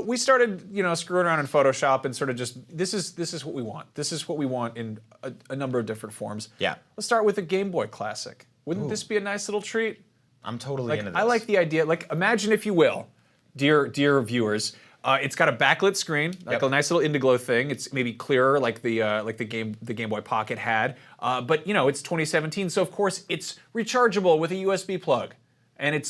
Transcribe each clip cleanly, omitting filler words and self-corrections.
we started, screwing around in Photoshop and sort of just this is what we want. This is what we want in a number of different forms. Yeah. Let's start with a Game Boy Classic. Wouldn't this be a nice little treat? I'm totally into this. I like the idea. Like, imagine if you will, dear viewers. It's got a backlit screen, like a nice little Indiglo thing. It's maybe clearer, like the Game Boy Pocket had. But it's 2017, so of course it's rechargeable with a USB plug, and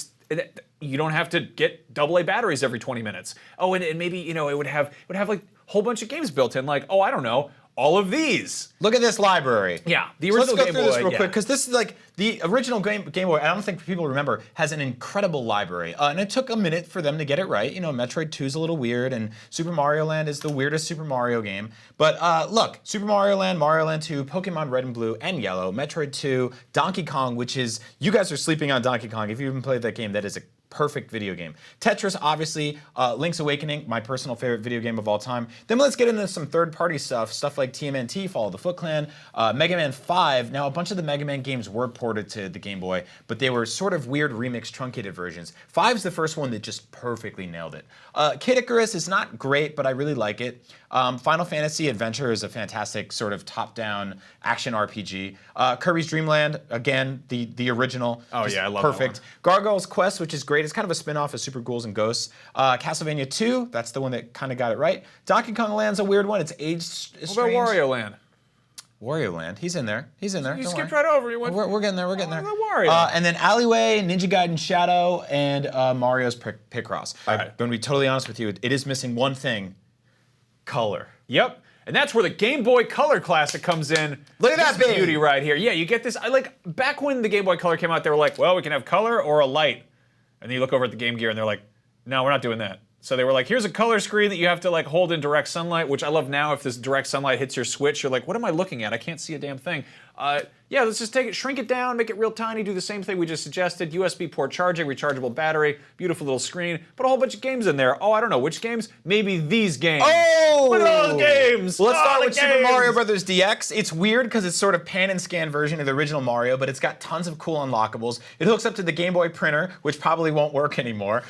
you don't have to get AA batteries every 20 minutes. Oh, and maybe it would have like a whole bunch of games built in, like I don't know, all of these. Look at this library. Yeah, the original Game Boy. Let's go through this real quick, because this is like the original Game Boy. I don't think people remember, has an incredible library, and it took a minute for them to get it right. Metroid 2 is a little weird, and Super Mario Land is the weirdest Super Mario game. But look, Super Mario Land 2, Pokemon Red and Blue and Yellow, Metroid 2, Donkey Kong, which is, you guys are sleeping on Donkey Kong. If you haven't played that game, that is a perfect video game. Tetris, obviously, Link's Awakening, my personal favorite video game of all time. Then let's get into some third-party stuff like TMNT, Fall of the Foot Clan, Mega Man 5. Now, a bunch of the Mega Man games were ported to the Game Boy, but they were sort of weird remix truncated versions. 5's the first one that just perfectly nailed it. Kid Icarus is not great, but I really like it. Final Fantasy Adventure is a fantastic sort of top-down action RPG. Kirby's Dream Land, again, the original. Oh yeah, I love perfect. that one. Gargoyle's Quest, which is great. It's kind of a spin-off of Super Ghouls and Ghosts. Castlevania 2, that's the one that kind of got it right. Donkey Kong Land's a weird one. It's aged What about Wario Land? Wario Land, he's in there. You skipped right over. You went. We're getting there. We're getting there. Wario. And then Alleyway, Ninja Gaiden Shadow, and Mario's Picross. I'm going to be totally honest with you. It is missing one thing: color. Yep. And that's where the Game Boy Color Classic comes in. Look at that baby. Beauty right here. Yeah, you get this. Back when the Game Boy Color came out, they were like, well, we can have color or a light. And then you look over at the Game Gear and they're like, no, we're not doing that. So they were like, here's a color screen that you have to hold in direct sunlight, which I love now. If this direct sunlight hits your Switch, you're like, what am I looking at? I can't see a damn thing. Yeah, let's just take it, shrink it down, make it real tiny, do the same thing we just suggested. USB port charging, rechargeable battery, beautiful little screen. Put a whole bunch of games in there. Oh, I don't know which games. Maybe these games. Oh! Look at those games. Well, let's start with games. Super Mario Bros. DX. It's weird because it's sort of pan and scan version of the original Mario, but it's got tons of cool unlockables. It hooks up to the Game Boy printer, which probably won't work anymore.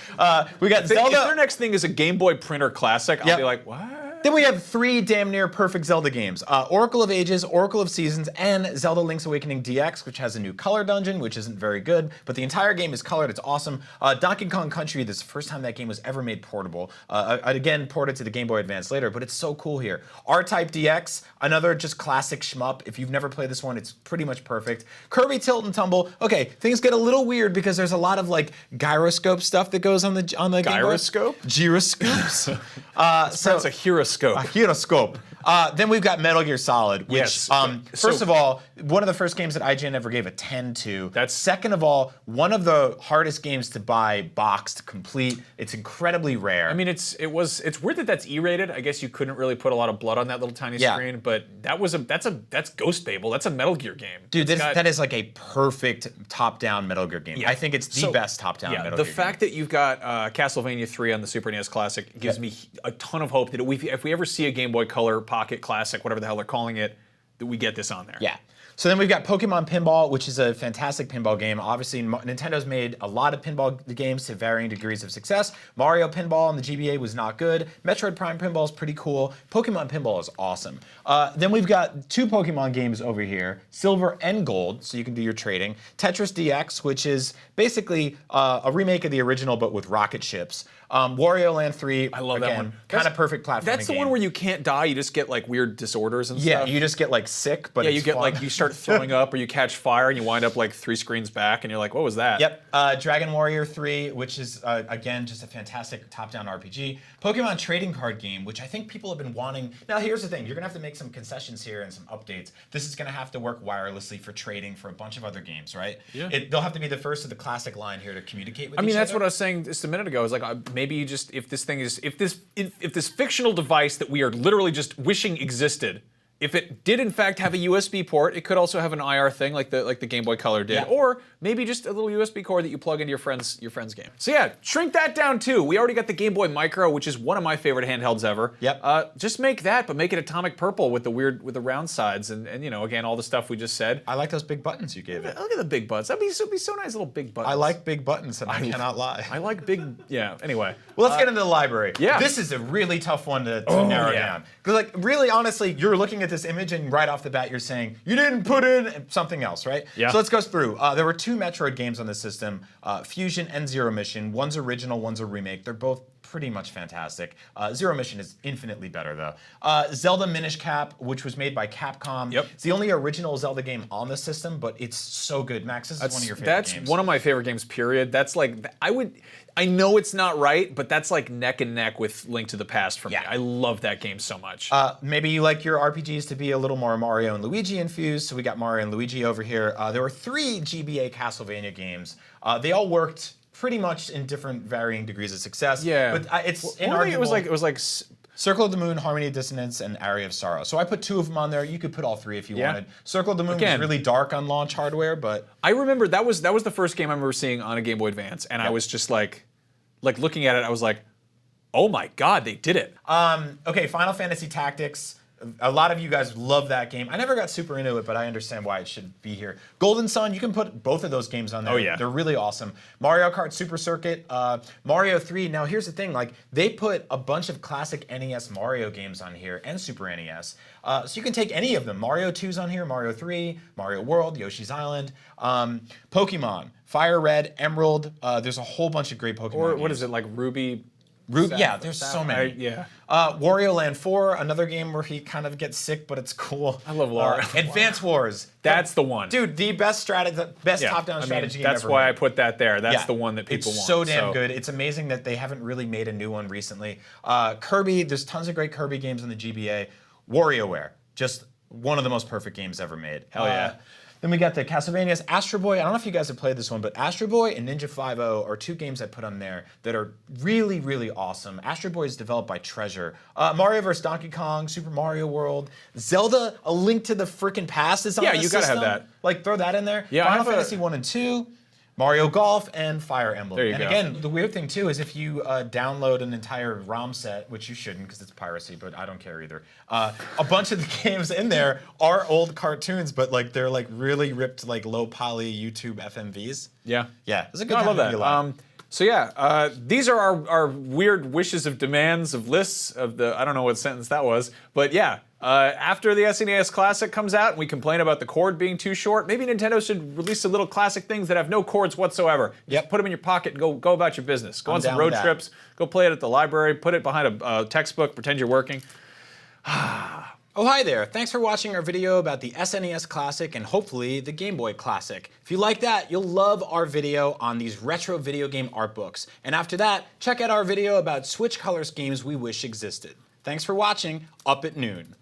We got Zelda. If their next thing is a Game Boy printer classic, I'll be like, what? Then we have 3 damn near perfect Zelda games. Oracle of Ages, Oracle of Seasons, and Zelda Link's Awakening DX, which has a new color dungeon, which isn't very good, but the entire game is colored, it's awesome. Donkey Kong Country, this is the first time that game was ever made portable. Again, ported to the Game Boy Advance later, but it's so cool here. R-Type DX, another just classic shmup. If you've never played this one, it's pretty much perfect. Kirby Tilt and Tumble, okay, things get a little weird because there's a lot of gyroscope stuff that goes on the Game Boy. Gyroscope? Gyroscopes. So it's a gyroscope. A gyroscope. Then we've got Metal Gear Solid, which, Yes. first of all, one of the first games that IGN ever gave a 10 to. Second of all, one of the hardest games to buy boxed, complete. It's incredibly rare. I mean, it's weird that that's E-rated. I guess you couldn't really put a lot of blood on that little tiny screen, but that's Ghost Babel. That's a Metal Gear game. Dude, that is like a perfect top-down Metal Gear game. Yeah. I think it's the best top-down Metal Gear game. The fact that you've got Castlevania 3 on the Super NES Classic gives me a ton of hope that if we ever see a Game Boy Color Pocket Classic, whatever the hell they're calling it, that we get this on there. Yeah. So then we've got Pokemon Pinball, which is a fantastic pinball game. Obviously, Nintendo's made a lot of pinball games to varying degrees of success. Mario Pinball on the GBA was not good. Metroid Prime Pinball is pretty cool. Pokemon Pinball is awesome. Then we've got 2 Pokemon games over here, Silver and Gold, so you can do your trading. Tetris DX, which is basically a remake of the original, but with rocket ships. Wario Land 3, I love that one. Kind of perfect platforming That's the game. one where you can't die, you just get weird disorders and Yeah, stuff. you just get sick, but you it's get fun. you start throwing up or you catch fire and you wind up 3 screens back and you're like, what was that? Yep. Dragon Warrior 3, which is, again, just a fantastic top-down RPG. Pokemon trading card game, which I think people have been wanting. Now, here's the thing. You're going to have to make some concessions here and some updates. This is going to have to work wirelessly for trading for a bunch of other games, right? Yeah. They'll have to be the first of the classic line here to communicate with each other. I mean, that's what I was saying just a minute ago. Is maybe you just if this fictional device that we are literally just wishing existed if it did in fact have a USB port, it could also have an IR thing like the Game Boy Color did, Yeah. or maybe just a little USB cord that you plug into your friend's game. So yeah, shrink that down too. We already got the Game Boy Micro, which is one of my favorite handhelds ever. Yep. Just make that, but make it atomic purple with the round sides and you know, again, all the stuff we just said. I like those big buttons you gave it. Look at the big buttons. That'd be so nice, little big buttons. I like big buttons, and I cannot lie. I like big. Yeah. Anyway. Well, let's get into the library. Yeah. This is a really tough one to narrow down. Because, like, really, honestly, you're looking at this image, and right off the bat, you're saying, you didn't put in something else, right? Yeah. So let's go through. There were 2 Metroid games on the system, Fusion and Zero Mission. One's original, one's a remake. They're both pretty much fantastic. Zero Mission is infinitely better, though. Zelda Minish Cap, which was made by Capcom. Yep. It's the only original Zelda game on the system, but it's so good. Max, this is one of your favorite games. That's one of my favorite games, period. That's like, I know it's not right, but that's like neck and neck with Link to the Past for me. Yeah. I love that game so much. Maybe you like your RPGs to be a little more Mario and Luigi infused, so we got Mario and Luigi over here. There were 3 GBA Castlevania games. They all worked pretty much in different varying degrees of success. Yeah. But it's It was like Circle of the Moon, Harmony of Dissonance, and Aria of Sorrow. So I put 2 of them on there. You could put all 3 if you wanted. Circle of the Moon was really dark on launch hardware, but I remember that was the first game I remember seeing on a Game Boy Advance, and I was just like looking at it, I was like, oh my god, they did it. Okay, Final Fantasy Tactics. A lot of you guys love that game. I never got super into it, but I understand why it should be here. Golden Sun, you can put both of those games on there. Oh, yeah. They're really awesome. Mario Kart Super Circuit, Mario 3. Now, here's the thing. Like, they put a bunch of classic NES Mario games on here and Super NES. So you can take any of them. Mario 2's on here, Mario 3, Mario World, Yoshi's Island, Pokemon, Fire Red, Emerald. There's a whole bunch of great Pokemon games. What is it, like Ruby? Yeah, there's so many. Yeah. Wario Land 4, another game where he kind of gets sick, but it's cool. I love Wario. Advance Wars. That's the one. Dude, the best strategy, top-down strategy game that's ever why made. I put that there. That's the one that people it's want. So damn good. It's amazing that they haven't really made a new one recently. Kirby, there's tons of great Kirby games on the GBA. WarioWare, just one of the most perfect games ever made. Hell yeah. Then we got the Castlevanias, Astro Boy. I don't know if you guys have played this one, but Astro Boy and Ninja 5.0 are 2 games I put on there that are really, really awesome. Astro Boy is developed by Treasure. Mario vs. Donkey Kong, Super Mario World, Zelda, A Link to the Frickin' Past is on the you gotta have that. Like, throw that in there. Yeah, Final Fantasy 1 and 2. Mario Golf, and Fire Emblem. There you and go. again, the weird thing too is if you download an entire ROM set, which you shouldn't because it's piracy, but I don't care either. A bunch of the games in there are old cartoons, but like they're like really ripped, like low poly YouTube FMVs. Yeah. Yeah, it's a good I time love to be that. alive. So yeah, these are our weird wishes of demands of lists of the, I don't know what sentence that was, but yeah, after the SNES Classic comes out and we complain about the cord being too short, maybe Nintendo should release some little classic things that have no cords whatsoever. Just put them in your pocket and go about your business. Go on some road trips, go play it at the library, put it behind a textbook, pretend you're working. Oh, hi there. Thanks for watching our video about the SNES Classic and hopefully the Game Boy Classic. If you like that, you'll love our video on these retro video game art books. And after that, check out our video about Switch Colors games we wish existed. Thanks for watching Up at Noon.